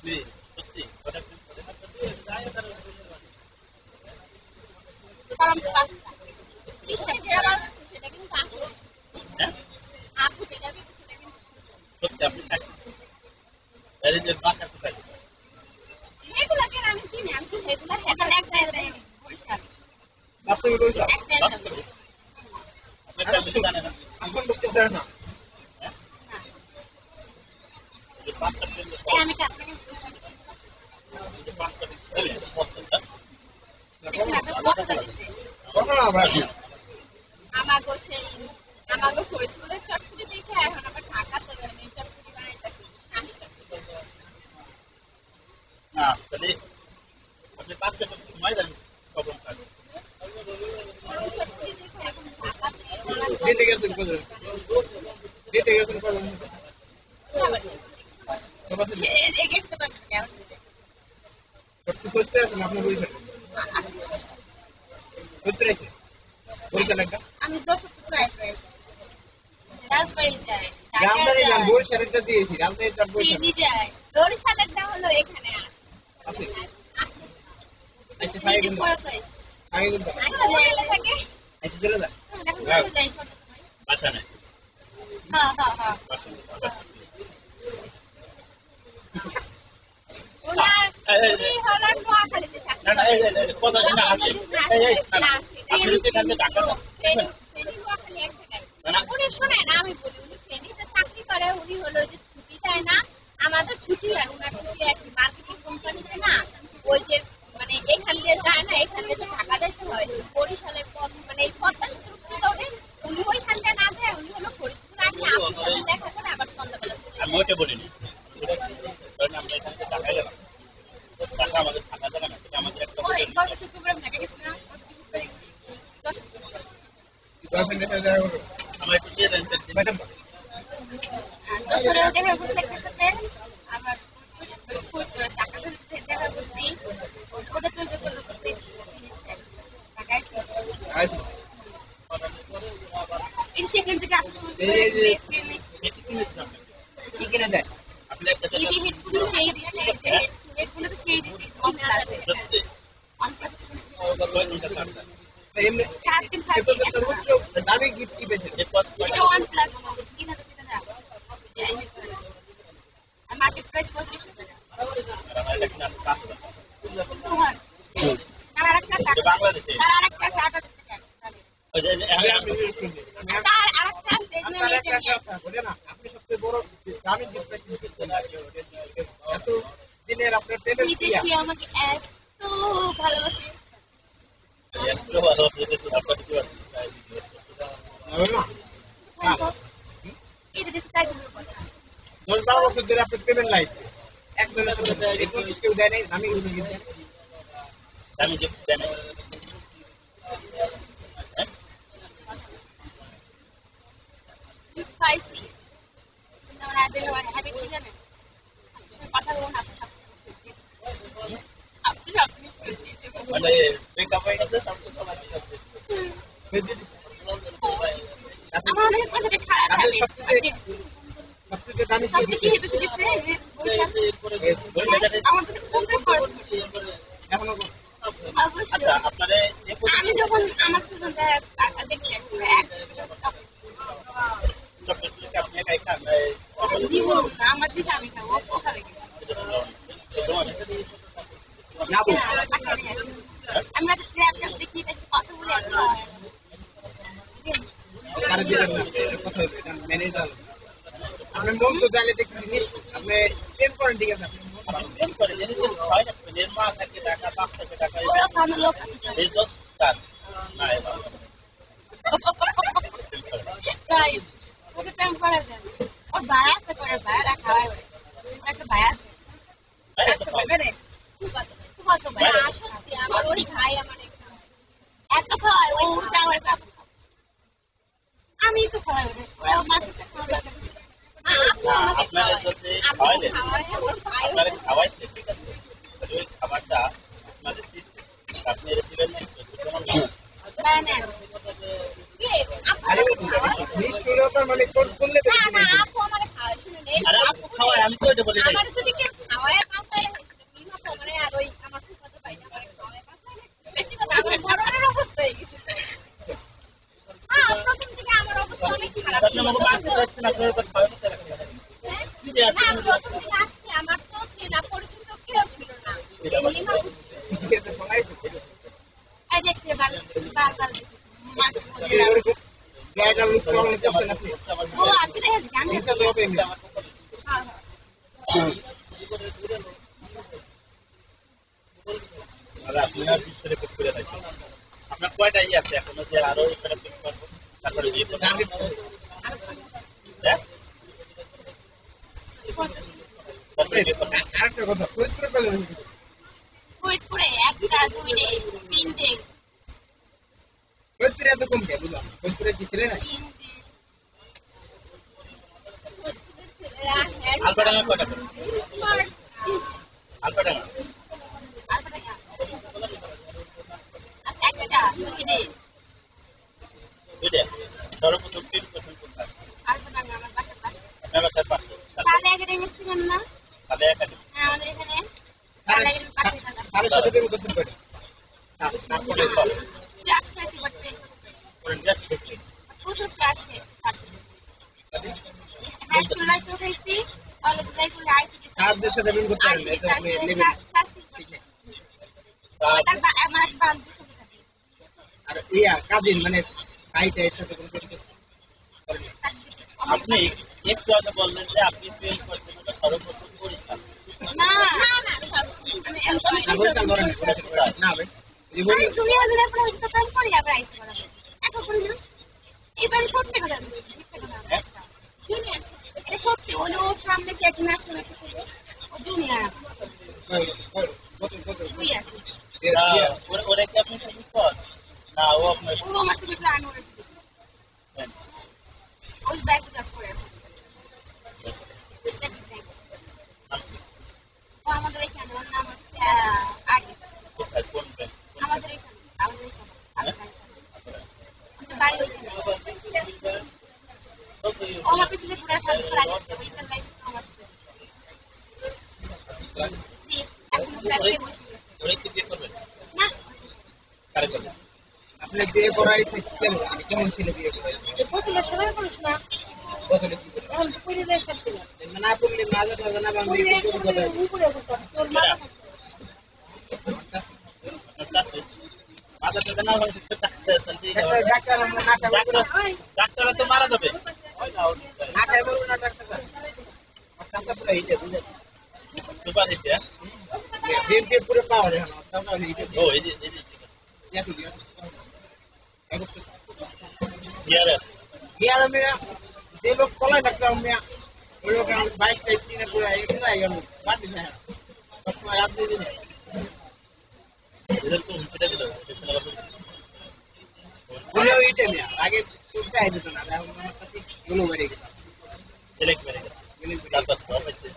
সত্যি বিশ্বাস করা সেটা কিন্তু আসলে হ্যাঁ আপু যেটা কিন্তু সেটা কিন্তু সত্যি আপনি থাকেন তাহলে যে বাসা কোথায় এগুলাকে আমি চিনি আমি এগুলা সেখানে একটা বরিশাল বাস্তবে বলছো একটা বাস্তবে আপনি ফ্যামিলি জানেন না এখন বুঝতে পারে না যে বাচ্চা প্রেম আমি কি আপনাকে যে বাচ্চা প্রেম পছন্দ কখনো আবার আমাগো সেই আমাগো ফরিদপুরের চটপুরি দেখে এখন আবার ঢাকা তো এই চটপুরি বানাইতেছি আমি না তাহলে আপনি বাচ্চা প্রেম সময় জানেন কখন থাকে চটপুরি দেখে এখন ঢাকাতে ডেটে গেছেন কত ডেটে গেছেন কত এই গেট তো কেমন সত্যি করতে আছেন আপনি বলছেন করতে রেখে বলছেন একটা আমি যত প্রায় রাজবাড়ি যাই রামবাড়ি যান বরিশালেরটা দিয়েছি রামবাড়ি যান বরিশাল চিনি যায় বরিশালেরটা হলো এখানে আছে আসে আচ্ছা খাই নিজে কিন্তু পড়ে তো খাই কিন্তু আচ্ছা বরিশালে থাকে আচ্ছা চলে যা দেখো চলে যাই ছোট সময় বাসা নেই হ্যাঁ হ্যাঁ হ্যাঁ ওনার উনি হলো নোয়াখালীতে থাকে না না এই কথা না আপনি আপনি যদি এখানে ঢাকা উনি শোনেন আমি বলি উনি ফেনীতে চাকরি করে উনি হলো যে ছুটি দেয় না আমাদের ছুটি আর ওনার ছুটি আর কি মার্কেটিং কোম্পানিতে না ওই যে মানে এখান দিয়ে যায় না এখান দিয়ে ঢাকা যাইতে হয় বরিশালের পথ মানে এই পথটা সেতুর উপরে দৌড়ে উনি ওইখান দিয়ে না যায় উনি হলো ফরিদপুর আসে আপনার সাথে দেখা করে আবার সন্ধ্যাবেলা চলে আমি ওইটা বলিনি ধরেন আমরা এখান থেকে ঢাকায় গেলাম ঢাকা আমাদের থাকা যাবে না সেটা আমাদের একটা ওই গত শুক্রবার ঢাকা গেছিলাম গার্লফ্রেন্ডের সাথে দেখা করো আমার একটু দিয়ে দেন ম্যাডাম দশরে দেখা করছি একটার সাথে আবার টাকা দেখা করছি ওটা তৈরি করলো আচ্ছা এই সেখান থেকে আসার সময় এই যে এটি কিনেছেন কি কিনে দেয় আপনি একটা এই যে হেডফোন সেই দিচ্ছে হেডফোন তো সেই দিচ্ছে সত্যি কয় ঘন্টা কাটটা এমনি 4 দিন এ পর্যন্ত সর্বোচ্চ দামি গিফট কি পেয়েছেন এটা ওয়ান প্লাস 3000 টাকা আর মার্কেট প্রাইস 3500 টাকা সুহার আর আরেকটা টাকা বাংলাদেশে আর আরেকটা টাকা আমি তার আরেকটা আপনার একটা কথা বলে না আপনি সবচেয়ে বড় দামি গিফট পেয়েছেন এত দিনের আপনার পেমেন্ট বিদেশি আমাকে এত ভালোবাসে একটু ভালো আপনার কি এটা দেখতে চাই কথা 10-12 বছর ধরে আপনার পেমেন্ট লাইফ একজনের সাথে এরকম কেউ দেয় নাই আমি কোনো গিফট দেয় আমি যে জানি স্পাইসি আমরা হ্যাবিট কি জানেন কথা বলুন আপনি মানে ব্রেকআপ হয়ে গেছে তারপর সবাই আমাদের কথাটা খারাপ তাদের সবচেয়ে দামি সবচেয়ে কি বেশি দিচ্ছে যে আমার কাছে প্রচুর খরচ এখনো অবশ্যই আচ্ছা আপনারে আমি যখন আমার সুযোগটা দেখতে চকলেটগুলোকে আপনি একাই খান দিব আমার দিশা আমি খাবো ও খাবে আমরা ল্যাপটপ দেখি কথা বলে তারা দিলেন না কথা হইবে এটা ম্যানেজার আপনি মন তো জানলে দেখছি নিশ্চিত আপনি প্রেম করেন ঠিক আছে আপনি প্রেম করে জিনিসের হয় না প্রেমের মা থাকে টাকা বাপ থাকে টাকা ওরা কোনো লোক এই তো তার না এবার তাই ওকে প্রেম করা যায় ওর ভাড়া আছে করে ভাড়া খাওয়াই একটা ভাড়া আছে কত ভাড়া সত্যি আমার ওই খাই আমার এত খাওয়াই ওইটা আমার বাবা আমি তো খাওয়াই ওরা মাসে খাওয়াই আপনারা যদি খাওয়াইলেন আপনারা খাওয়াইছে ঠিক আছে ওই খাবারটা আপনাদের আপনি রেখে নিষ্ঠুরতা মানে করলে আরে আপু খাওয়ায় আমি তো এটা বলি নাই আমার যদি কেউ খাওয়ায় আমাকে মারতে যাচ্ছেন আপনার কথা হয় না না প্রথম দিন আসছি আমার তো চেনা পরিচিত কেউ ছিল না এমনি না এই দেখছি বারবার মাছ বলছিলাম গাড়িটা লুক করানো করছেন আপনি ও আমি দেখে জানি ইনশা তো হবে এমনি হ্যাঁ আর আপনার পিছনে পেট করে রাখি আপনার কয়টা ইয়ে আছে এখনো যে আরো এখানে পেট করবো তারপরে ইয়ে করবো তারপরে ইয়ে করবো আরেকটা কথা ফরিদপুরে কয়জন ফরিদপুরে একটা দুইটে তিনটে ফরিদপুরে এত কম কে বুঝলাম ফরিদপুরে কি ছেলে নাই আলফাডাঙ্গা কয়টা আলফাডাঙ্গা একটা দুইটে বুঝলেন সর্বপ্রথম 3% কোথায় আলফাডাঙ্গা আমার বাসার পাশে আপনার বাসার পাশে কালে একাডেমি ছিলেন না তাহলে একাডেমি হ্যাঁ আমাদের এখানে কালে একাডেমি পাশে থাকা সাড়ে সাথে দেবো করছেন কয়টা তারপরে সব ক্লাস করেছি বাচ্চা জাস্ট হিস্ট্রি প্রচুর ক্লাস হয়েছে হাই স্কুল লাইফে হয়েছি কলেজ লাইফে আইসিটি সারদের সাথে দেবেন করতে পারেন এটা আপনি নেবেন ঠিক নেই আমার এক বান্ধব সাথে থাকি আর ইয়া কাজিন মানে ভাইটা এর সাথে কোনো কিছু করেন না আপনি একটু আগে বললেন যে আপনি ফেল করছেন ওটা সর্বপ্রথম পরিষ্কার না না পরিষ্কার করেন না ভাই এই বলি তুমি আজকে পরে হয়তো কাজ করি আবার আইসি করা এখন করি না এবারে সত্যি কথা এটা সত্যি ওই ওর সামনে কি একজন আসলে ও জুনিয়র কত কত দুই আছে ওরা কি আপনি শুরু কর না ও আপনার ও আমার তুমি প্ল্যান করে ওই ব্যাগ জব করে ও আমাদের এখানে ওর নাম হচ্ছে আরিফ কোন ব্যাংক আমাদের এখানে বাড়ি ওইখানে ও আমার পিছনে পুরো সাথে লাগছে ওইখানে লাইফ আমার জি এখন ব্যাগে বসে ওরা কি দিয়ে করবেন না কারে করবেন আপনি বিয়ে করাই ঠিক কেমন কেমন ছিল বিয়ে করা প্রথমে সময় করিস না কতলে কি করে এখন তো পরিদের সাথে না পড়লে মাজা টাজা না বাংলা কি করে উপরে তোর মা মাথা থেকে না হয় ডাক্তার আমরা না খাই ডাক্তার তো মারা যাবে না খাই বলবো না ডাক্তার কাঁচা পুরো হিটে বুঝে সুপার হিট বিএমপি পুরো পাওয়ার এখন কাঁচা হিটে ও এই যে ইয়াতে দিয়া ডিআরএস ইয়ার মেরা যে লোক কলাই ডাক্তার মেয়া ওই লোক বাইক টাইপ কিনে পুরো এখানে আইয়াম বাদ দিছে সবসময় রাত দিয়ে দিন এদের তো হিটে দিল বলেও হিটে মেয়া আগে চলতে আই দিত না এখন আমার কাছে গুলো বেড়ে গেল সিলেক্ট করে গেল তারপর সব হচ্ছে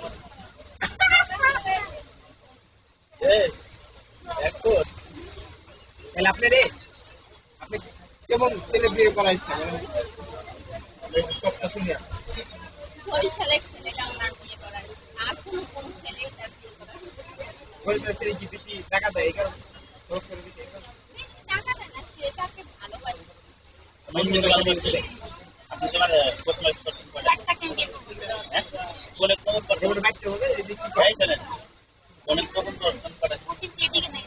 এখন তাহলে আপনি রে আপনি কেমন ছেলে বিয়ে করার ইচ্ছা বলেন সবটা শুনিয়া বরিশালের ছেলেটা ওনার বিয়ে করার আর কোনো ছেলেই তার বিয়ে করার বরিশালের ছেলে কি বেশি টাকা দেয় এই কারণে খরচ করে দিতে টাকা দেয় না সে তাকে ভালোবাসে আপনি ভালোবাসছিলেন আপনি তোমার প্রথম এক্সপার্ট করেন একটাকে বিয়ে করবে হ্যাঁ কোনে কোন করতে এবারে বাইকটা হবে এই যে কি চাই জানেন কোনে কোন দর্শন করে কোচিং টেডিকে নেই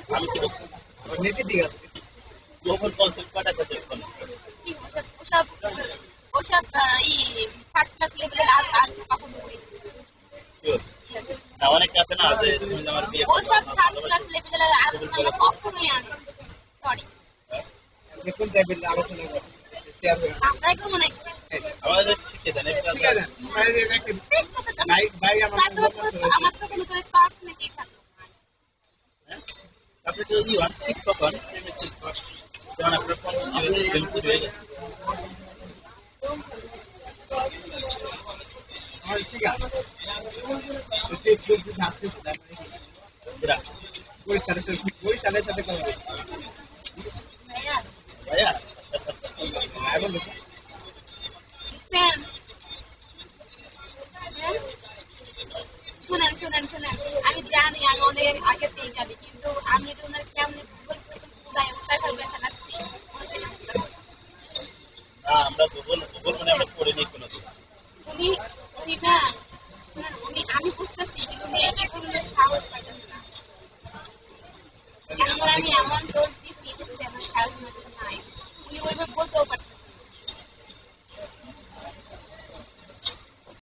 আমি কি বলছি নেটে দিকে আছে যখন কনসেপ্ট কাটা করতে কোন কি ওসব ই ফার্স্ট ক্লাস লেভেলের আর কখনো করি না অনেক আছে না যে তুমি আমার বিয়ে ওসব ফার্স্ট ক্লাস লেভেলের আর কখনোই আনে সরি দেখুন টাইপের আলোচনা করে শেয়ার হয়ে আপনাকে কেমন মনে আমাদের শিখে দেন এটা ঠিক আছে বাইরে দেখেন ভাই আমার আমার তো কোনো করে পাস নাকি থাকলো আপনি তো ই ওয়ান শিক্ষক হন যেমন আপনার ফেলতে হয়ে গেছে আমার শিখা ফেসবুক দিয়ে আসতে বরিশালের সাথে কথা ভাইয়া এখন শুনেন আমি জানি আমি অনেক আগে পেয়ে যাবি কিন্তু আমি এটা ওনার কেমন বুঝাই উত্তর ফেলবে লাগছি আমরা ভূগোল মানে আমরা পড়িনি কোনোদিন। উনি উনি না উনি আমি বুঝতেছি কিন্তু উনি এখনো সাহস পাইতেছে না। এখন আমি এমন ডোজ দিচ্ছি যে আমার সাহস নাই, উনি ওইভাবে বলতেও পারতেছে